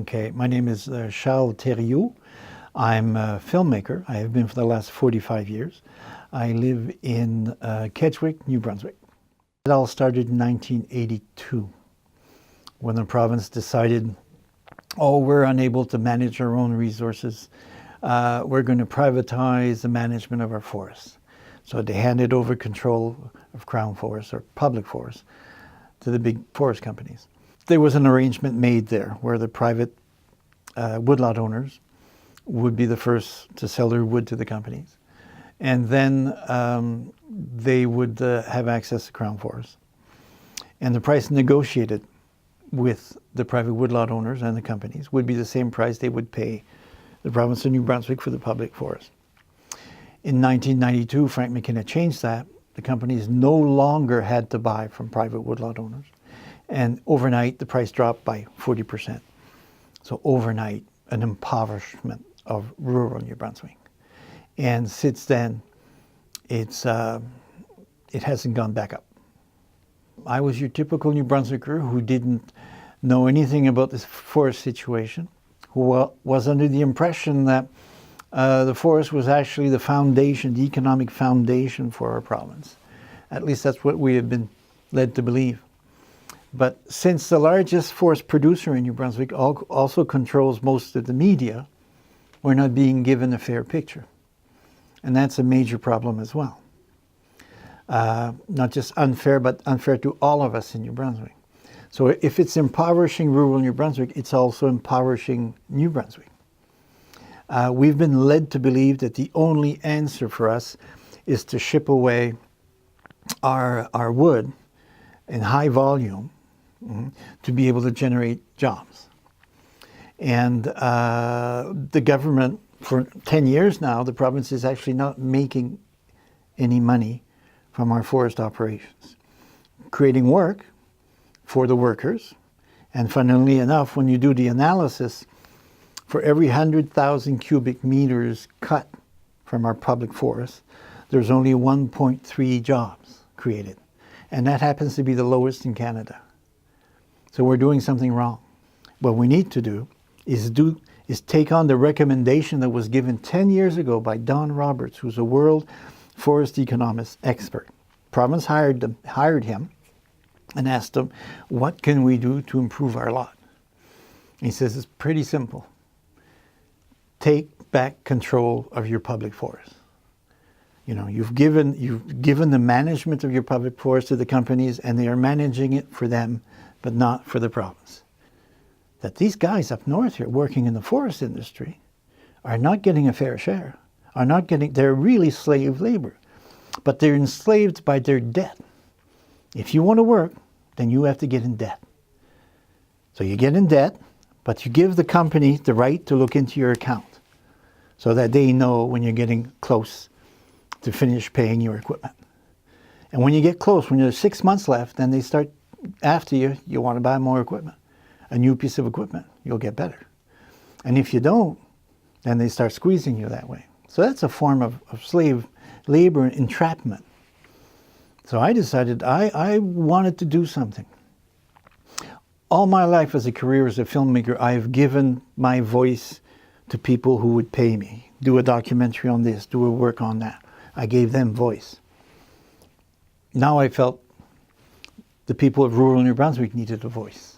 Okay, my name is Charles Thériault. I'm a filmmaker. I have been for the last 45 years. I live in Kedgwick, New Brunswick. It all started in 1982 when the province decided, oh, we're unable to manage our own resources. We're going to privatize the management of our forests. So they handed over control of Crown forests or public forests to the big forest companies. There was an arrangement made there where the private woodlot owners would be the first to sell their wood to the companies. And then they would have access to Crown forests. And the price negotiated with the private woodlot owners and the companies would be the same price they would pay the province of New Brunswick for the public forest. In 1992, Frank McKenna changed that. The companies no longer had to buy from private woodlot owners. And overnight, the price dropped by 40%. So overnight, an impoverishment of rural New Brunswick. And since then, it hasn't gone back up. I was your typical New Brunswicker who didn't know anything about this forest situation, who was under the impression that the forest was actually the foundation, the economic foundation for our province. At least that's what we have been led to believe. But since the largest forest producer in New Brunswick also controls most of the media, we're not being given a fair picture. And that's a major problem as well. Not just unfair, but unfair to all of us in New Brunswick. So if it's impoverishing rural New Brunswick, it's also impoverishing New Brunswick. We've been led to believe that the only answer for us is to ship away our wood in high volume to be able to generate jobs. And the government, for 10 years now, the province is actually not making any money from our forest operations, creating work for the workers. And funnily enough, when you do the analysis, for every 100,000 cubic meters cut from our public forests, there's only 1.3 jobs created. And that happens to be the lowest in Canada. So we're doing something wrong. What we need to do is take on the recommendation that was given 10 years ago by Don Roberts, who's a world forest economist expert. Province hired him and asked him, what can we do to improve our lot? And he says, it's pretty simple. Take back control of your public forest. You know, you've given the management of your public forest to the companies, and they are managing it for them, but not for the province. That these guys up north here working in the forest industry are not getting a fair share, they're really slave labor, but they're enslaved by their debt. If you want to work, then you have to get in debt. So you get in debt, but you give the company the right to look into your account so that they know when you're getting close to finish paying your equipment. And when you get close, when there's 6 months left, then they start after you, you want to buy more equipment, a new piece of equipment, you'll get better. And if you don't, then they start squeezing you that way. So that's a form of slave labor entrapment. So I decided I wanted to do something. All my life as a career as a filmmaker, I've given my voice to people who would pay me. Do a documentary on this, do a work on that. I gave them voice. Now I felt the people of rural New Brunswick needed a voice.